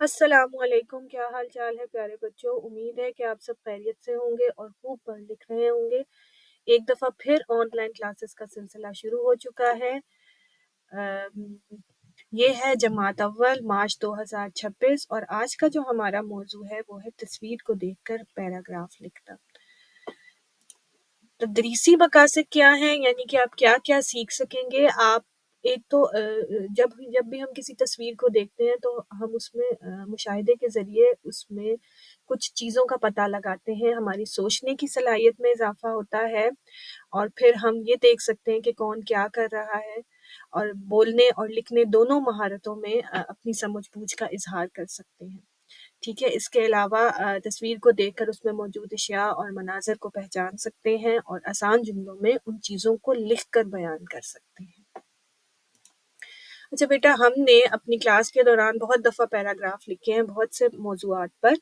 السلام علیکم، کیا حال چال ہے پیارے بچوں؟ امید ہے کہ آپ سب خیریت سے ہوں گے اور خوب پڑھ لکھ رہے ہوں گے۔ ایک دفعہ پھر آن لائن کلاسز کا سلسلہ شروع ہو چکا ہے۔ یہ ہے جماعت اول مارچ 2026 اور آج کا جو ہمارا موضوع ہے وہ ہے تصویر کو دیکھ کر پیراگراف لکھنا۔ تدریسی مقاصد کیا ہیں، یعنی کہ آپ کیا کیا سیکھ سکیں گے۔ آپ ایک تو جب بھی ہم کسی تصویر کو دیکھتے ہیں تو ہم اس میں مشاہدے کے ذریعے اس میں کچھ چیزوں کا پتہ لگاتے ہیں، ہماری سوچنے کی صلاحیت میں اضافہ ہوتا ہے، اور پھر ہم یہ دیکھ سکتے ہیں کہ کون کیا کر رہا ہے، اور بولنے اور لکھنے دونوں مہارتوں میں اپنی سمجھ بوجھ کا اظہار کر سکتے ہیں۔ ٹھیک ہے، اس کے علاوہ تصویر کو دیکھ کر اس میں موجود اشیاء اور مناظر کو پہچان سکتے ہیں اور آسان جملوں میں ان چیزوں کو لکھ کر بیان کر سکتے ہیں۔ اچھا بیٹا، ہم نے اپنی کلاس کے دوران بہت دفعہ پیراگراف لکھے ہیں بہت سے موضوعات پر،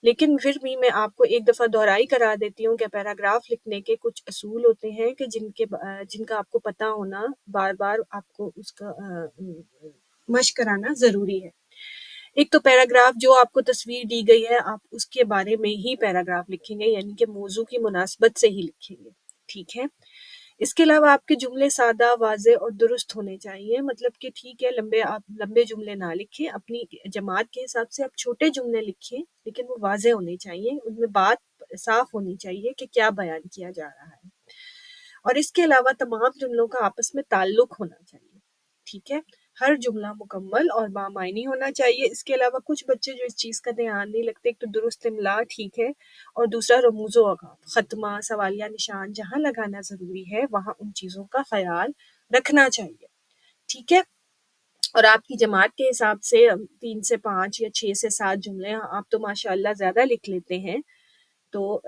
لیکن پھر بھی میں آپ کو ایک دفعہ دہرائی کرا دیتی ہوں کہ پیراگراف لکھنے کے کچھ اصول ہوتے ہیں کہ جن کا آپ کو پتہ ہونا، بار بار آپ کو اس کا مشق کرانا ضروری ہے۔ ایک تو پیراگراف جو آپ کو تصویر دی گئی ہے آپ اس کے بارے میں ہی پیراگراف لکھیں گے، یعنی کہ موضوع کی مناسبت سے ہی لکھیں گے، ٹھیک ہے۔ اس کے علاوہ آپ کے جملے سادہ، واضح اور درست ہونے چاہیے، مطلب کہ ٹھیک ہے آپ لمبے جملے نہ لکھیں، اپنی جماعت کے حساب سے آپ چھوٹے جملے لکھیں، لیکن وہ واضح ہونے چاہیے، ان میں بات صاف ہونی چاہیے کہ کیا بیان کیا جا رہا ہے، اور اس کے علاوہ تمام جملوں کا آپس میں تعلق ہونا چاہیے، ٹھیک ہے۔ ہر جملہ مکمل اور بامعنی ہونا چاہیے۔ اس کے علاوہ کچھ بچے جو اس چیز کا دھیان نہیں رکھتے، ایک تو درست املا ٹھیک ہے، اور دوسرا رموز و ختمہ، سوالیہ نشان جہاں لگانا ضروری ہے وہاں ان چیزوں کا خیال رکھنا چاہیے، ٹھیک ہے۔ اور آپ کی جماعت کے حساب سے 3 سے 5 یا 6 سے 7 جملے، آپ تو ماشاءاللہ زیادہ لکھ لیتے ہیں، تو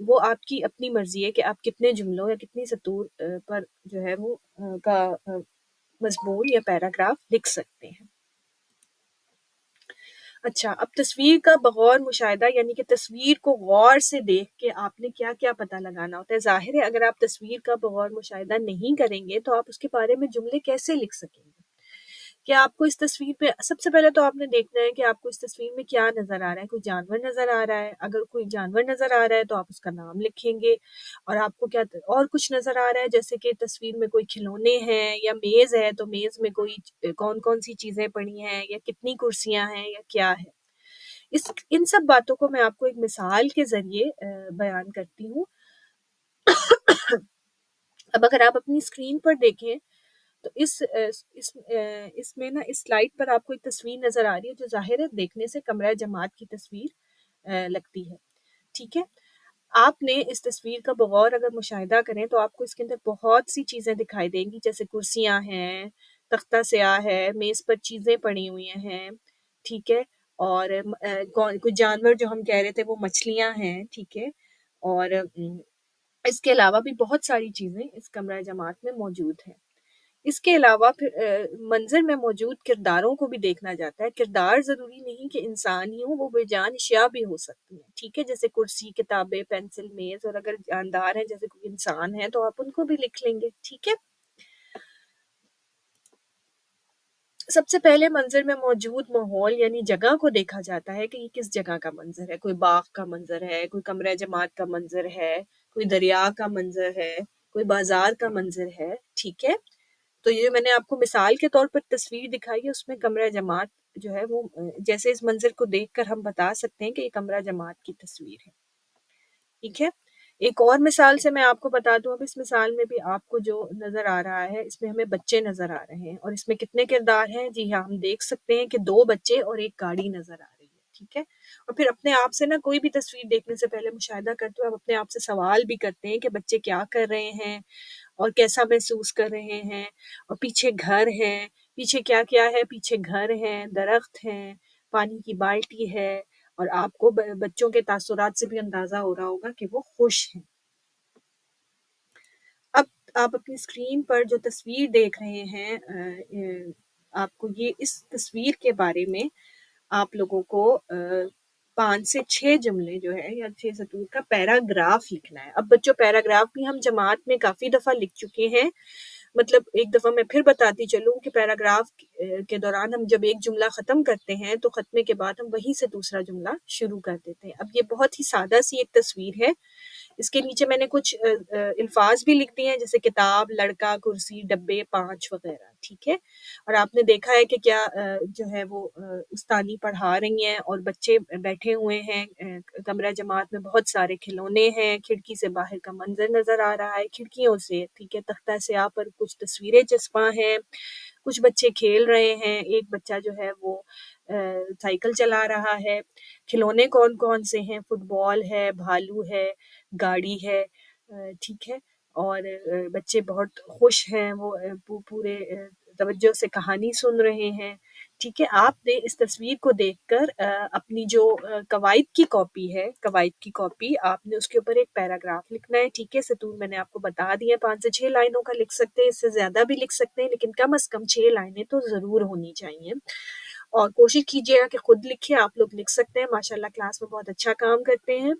وہ آپ کی اپنی مرضی ہے کہ آپ کتنے جملوں یا کتنی سطور پر جو ہے وہ کا مضمون یا پیراگراف لکھ سکتے ہیں۔ اچھا، اب تصویر کا بغور مشاہدہ، یعنی کہ تصویر کو غور سے دیکھ کے آپ نے کیا کیا پتہ لگانا ہوتا ہے۔ ظاہر ہے اگر آپ تصویر کا بغور مشاہدہ نہیں کریں گے تو آپ اس کے بارے میں جملے کیسے لکھ سکیں گے۔ کہ آپ کو اس تصویر پہ سب سے پہلے تو آپ نے دیکھنا ہے کہ آپ کو اس تصویر میں کیا نظر آ رہا ہے۔ کوئی جانور نظر آ رہا ہے، اگر کوئی جانور نظر آ رہا ہے تو آپ اس کا نام لکھیں گے، اور آپ کو کیا اور کچھ نظر آ رہا ہے، جیسے کہ تصویر میں کوئی کھلونے ہیں یا میز ہے تو میز میں کوئی کون کون سی چیزیں پڑی ہیں یا کتنی کرسیاں ہیں یا کیا ہے۔ ان سب باتوں کو میں آپ کو ایک مثال کے ذریعے بیان کرتی ہوں۔ اب اگر آپ اپنی اسکرین پر دیکھیں تو اس میں نا اس سلائیڈ پر آپ کو ایک تصویر نظر آ رہی ہے جو ظاہر ہے دیکھنے سے کمرہ جماعت کی تصویر لگتی ہے، ٹھیک ہے۔ آپ نے اس تصویر کا بغور اگر مشاہدہ کریں تو آپ کو اس کے اندر بہت سی چیزیں دکھائی دیں گی، جیسے کرسیاں ہیں، تختہ سیاہ ہے، میز پر چیزیں پڑی ہوئی ہیں، ٹھیک ہے، اور کوئی جانور جو ہم کہہ رہے تھے وہ مچھلیاں ہیں، ٹھیک ہے، اور اس کے علاوہ بھی بہت ساری چیزیں اس کمرہ جماعت میں موجود ہیں۔ اس کے علاوہ پھر منظر میں موجود کرداروں کو بھی دیکھنا جاتا ہے۔ کردار ضروری نہیں کہ انسان ہی ہوں، وہ بے جان اشیاء بھی ہو سکتی ہیں، ٹھیک ہے، جیسے کرسی، کتابیں، پینسل، میز، اور اگر جاندار ہیں جیسے کوئی انسان ہے تو آپ ان کو بھی لکھ لیں گے، ٹھیک ہے۔ سب سے پہلے منظر میں موجود ماحول یعنی جگہ کو دیکھا جاتا ہے کہ یہ کس جگہ کا منظر ہے۔ کوئی باغ کا منظر ہے، کوئی کمرہ جماعت کا منظر ہے، کوئی دریا کا منظر ہے، کوئی بازار کا منظر ہے، ٹھیک ہے۔ تو یہ میں نے آپ کو مثال کے طور پر تصویر دکھائی ہے، اس میں کمرہ جماعت جو ہے وہ جیسے اس منظر کو دیکھ کر ہم بتا سکتے ہیں کہ یہ کمرہ جماعت کی تصویر ہے، ٹھیک ہے۔ ایک اور مثال سے میں آپ کو بتا دوں، اب اس مثال میں بھی آپ کو جو نظر آ رہا ہے اس میں ہمیں بچے نظر آ رہے ہیں، اور اس میں کتنے کردار ہیں؟ جی ہاں، ہم دیکھ سکتے ہیں کہ 2 بچے اور ایک گاڑی نظر آ رہی ہے، ٹھیک ہے۔ اور پھر اپنے آپ سے نا کوئی بھی تصویر دیکھنے سے پہلے مشاہدہ کرتے ہوئے آپ اپنے آپ سے سوال بھی کرتے ہیں کہ بچے کیا کر رہے ہیں اور کیسا محسوس کر رہے ہیں، اور پیچھے گھر ہیں، پیچھے کیا کیا ہے، پیچھے گھر ہیں، درخت ہیں، پانی کی بالٹی ہے، اور آپ کو بچوں کے تاثرات سے بھی اندازہ ہو رہا ہوگا کہ وہ خوش ہیں۔ اب آپ اپنی اسکرین پر جو تصویر دیکھ رہے ہیں، آپ کو یہ اس تصویر کے بارے میں آپ لوگوں کو 5 سے 6 جملے جو ہے یا 6 سطور کا پیراگراف لکھنا ہے۔ اب بچوں پیراگراف بھی ہم جماعت میں کافی دفعہ لکھ چکے ہیں، مطلب ایک دفعہ میں پھر بتاتی چلوں کہ پیراگراف کے دوران ہم جب ایک جملہ ختم کرتے ہیں تو ختمے کے بعد ہم وہیں سے دوسرا جملہ شروع کر دیتے ہیں. اب یہ بہت ہی سادہ سی ایک تصویر ہے. اس کے نیچے میں نے کچھ الفاظ بھی لکھ دیے ہیں جیسے کتاب، لڑکا، کرسی، ڈبے، 5 وغیرہ. ٹھیک ہے. اور آپ نے دیکھا ہے کہ کیا جو ہے وہ استانی پڑھا رہی ہیں اور بچے بیٹھے ہوئے ہیں. کمرہ جماعت میں بہت سارے کھلونے ہیں. کھڑکی سے باہر کا منظر نظر آ رہا ہے کھڑکیوں سے. ٹھیک ہے. تختہ سیاہ پر کچھ تصویریں چسپاں ہیں. کچھ بچے کھیل رہے ہیں. ایک بچہ جو ہے وہ سائیکل چلا رہا ہے. کھلونے کون کون سے ہیں؟ فٹ بال ہے، بھالو ہے، گاڑی ہے. ٹھیک ہے. اور بچے بہت خوش ہیں. وہ پورے توجہ سے کہانی سن رہے ہیں. ٹھیک ہے. آپ نے اس تصویر کو دیکھ کر اپنی جو قواعد کی کاپی آپ نے اس کے اوپر ایک پیراگراف لکھنا ہے. ٹھیک ہے. ستون میں نے آپ کو بتا دیا 5 سے 6 لائنوں کا لکھ سکتے ہیں، اس سے زیادہ بھی لکھ سکتے ہیں، لیکن کم از کم 6 لائنیں تو ضرور ہونی چاہیے. اور کوشش کیجیے گا کہ خود لکھیں. آپ لوگ لکھ سکتے ہیں، ماشاءاللہ کلاس میں بہت اچھا کام کرتے ہیں.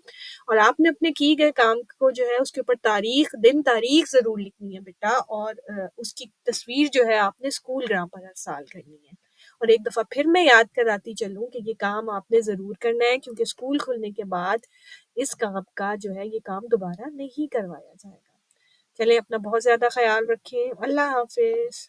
اور آپ نے اپنے کیے گئے کام کو جو ہے اس کے اوپر تاریخ، دن تاریخ ضرور لکھنی ہے بیٹا. اور اس کی تصویر جو ہے آپ نے اسکول گرام پر ہر سال کرنی ہے. اور ایک دفعہ پھر میں یاد کراتی چلوں کہ یہ کام آپ نے ضرور کرنا ہے، کیونکہ اسکول کھلنے کے بعد اس کام کا جو ہے یہ کام دوبارہ نہیں کروایا جائے گا. چلیں اپنا بہت زیادہ خیال رکھیں. اللہ حافظ.